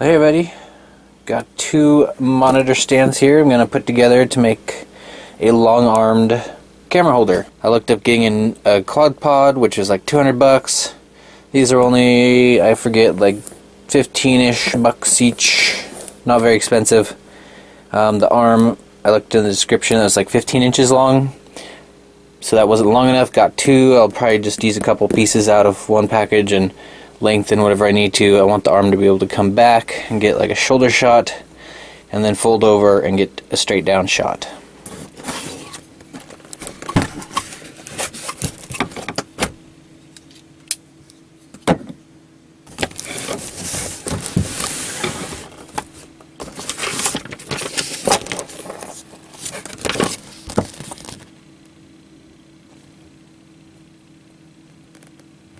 Hey everybody, got two monitor stands here I'm going to put together to make a long-armed camera holder. I looked up getting a quad pod, which is like $200. These are only, I forget, like 15-ish bucks each. Not very expensive. The arm, I looked in the description, it was like 15 inches long. So that wasn't long enough, got two. I'll probably just use a couple pieces out of one package and lengthen whatever I need to. I want the arm to be able to come back and get like a shoulder shot and then fold over and get a straight down shot.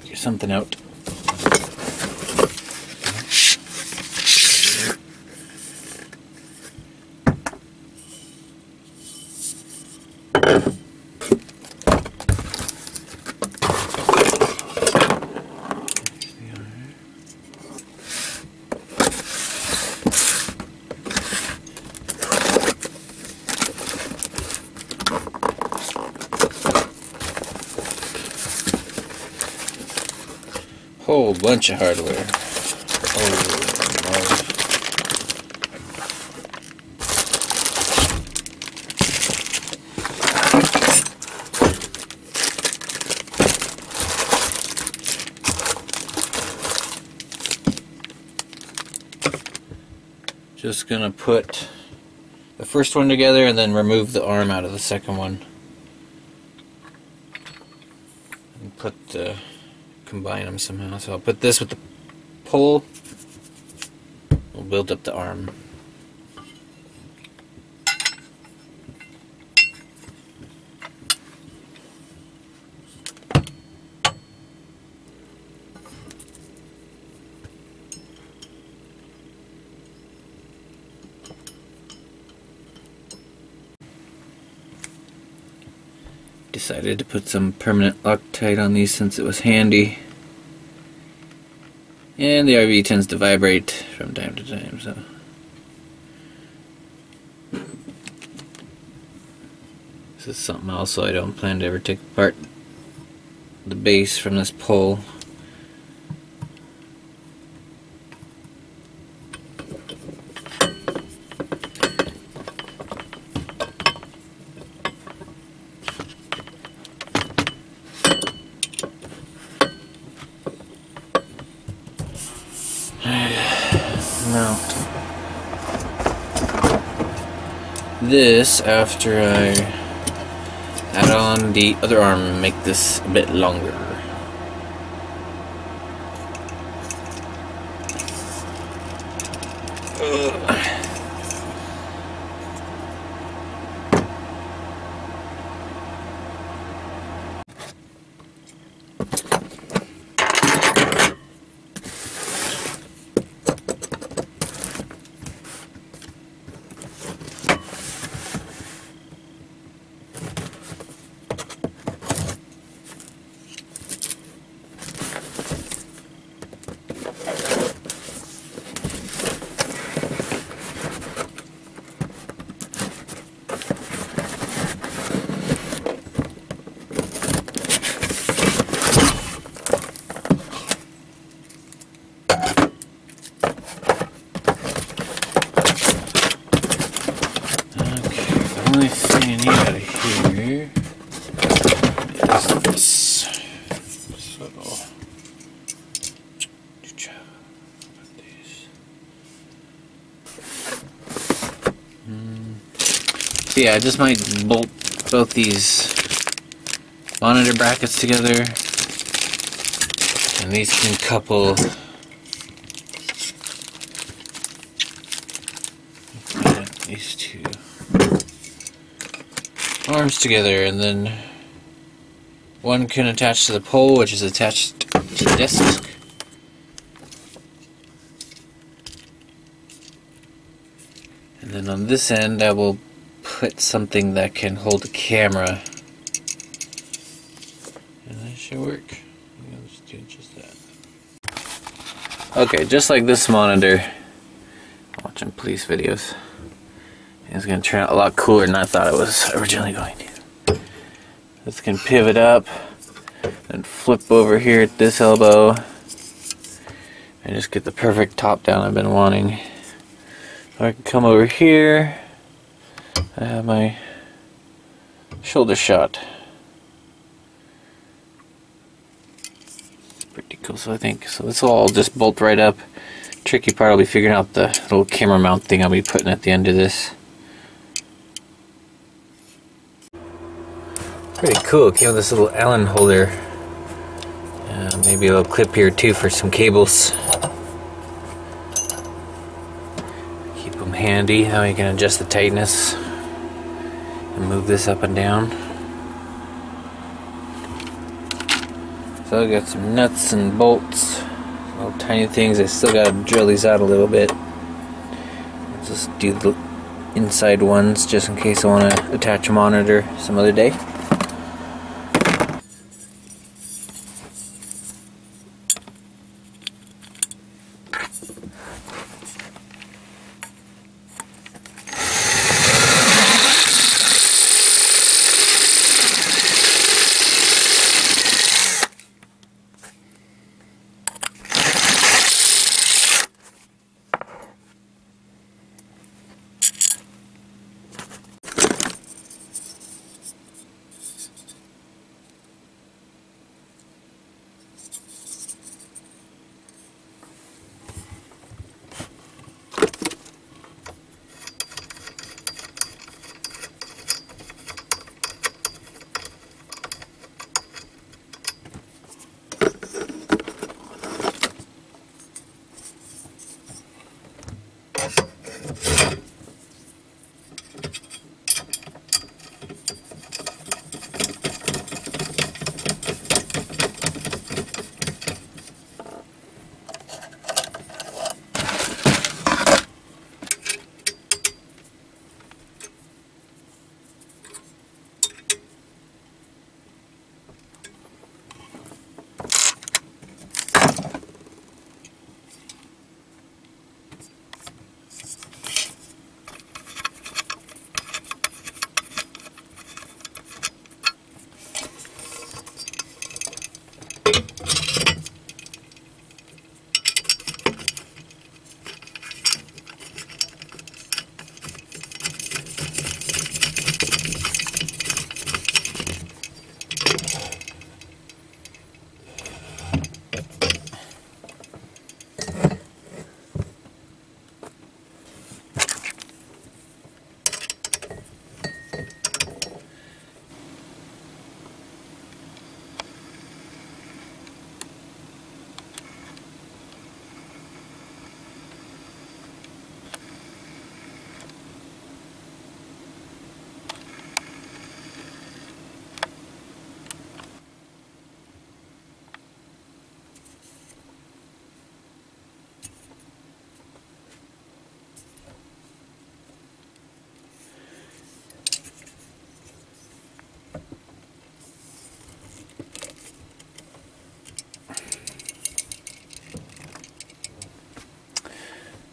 Get something out. Whole bunch of hardware. Just gonna put the first one together and then remove the arm out of the second one. And combine them somehow. So I'll put this with the pole. We'll build up the arm. Decided to put some permanent Loctite on these since it was handy. And the RV tends to vibrate from time to time, so. This is something else, so I don't plan to ever take apart the base from this pole. Mount this after I add on the other arm and make this a bit longer. The only thing I need out of here is this. So, yeah, I just might bolt both these monitor brackets together, and these can couple. These two arms together, and then one can attach to the pole, which is attached to the desk. And then on this end I will put something that can hold the camera. And that should work. Let's do just that. Okay, just like this monitor, watching police videos. It's going to turn out a lot cooler than I thought it was originally going to. This can pivot up and flip over here at this elbow and just get the perfect top down I've been wanting. So I can come over here. I have my shoulder shot. It's pretty cool. So I think so. This will all just bolt right up. Tricky part will be figuring out the little camera mount thing I'll be putting at the end of this. Pretty cool. It came with this little Allen holder. Maybe a little clip here too for some cables. Keep them handy. How you can adjust the tightness and move this up and down. So I got some nuts and bolts, little tiny things. I still gotta drill these out a little bit. I'll just do the inside ones just in case I want to attach a monitor some other day.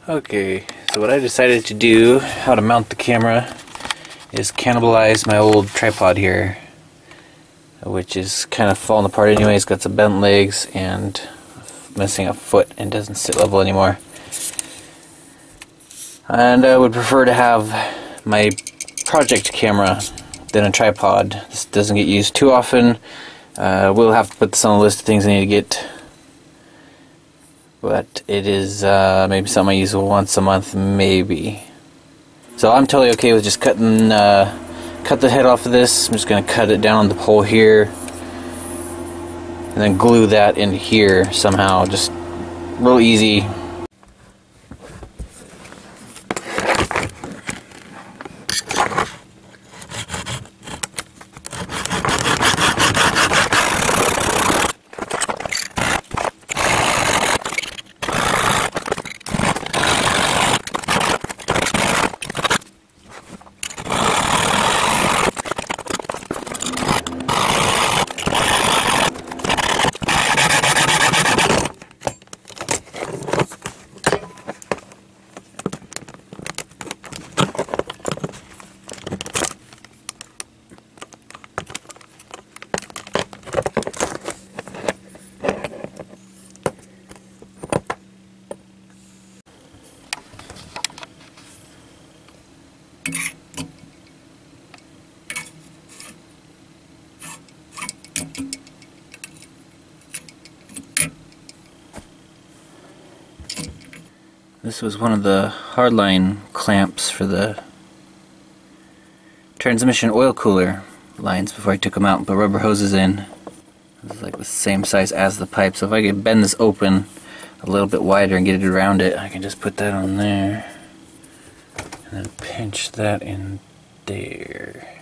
Okay, so what I decided to do, how to mount the camera, is cannibalize my old tripod here, which is kind of falling apart anyway. It's got some bent legs and missing a foot and doesn't sit level anymore. And I would prefer to have my project camera than a tripod. This doesn't get used too often. We'll have to put this on the list of things I need to get. But it is maybe something I use once a month, maybe. So I'm totally okay with just cut the head off of this. I'm just going to cut it down on the pole here, and then glue that in here somehow. Just real easy. This was one of the hardline clamps for the transmission oil cooler lines before I took them out and put rubber hoses in. This is like the same size as the pipe, so if I could bend this open a little bit wider and get it around it, I can just put that on there and then pinch that in there.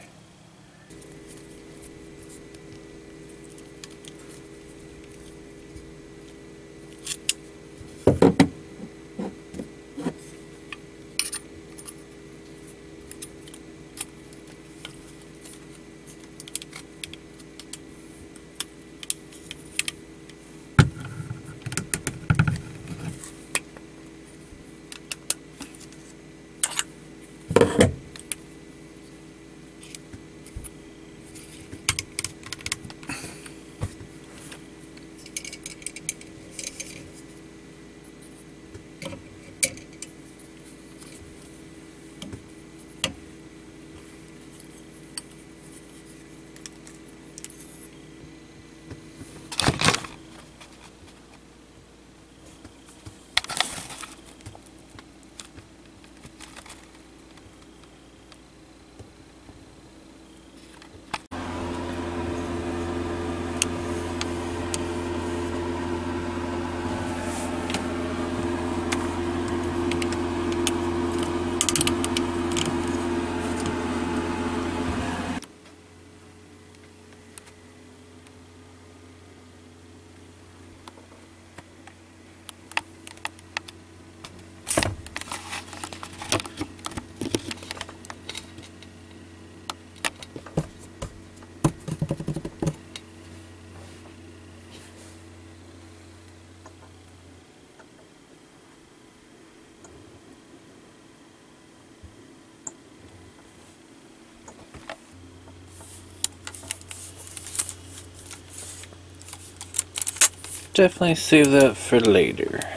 Definitely save that for later.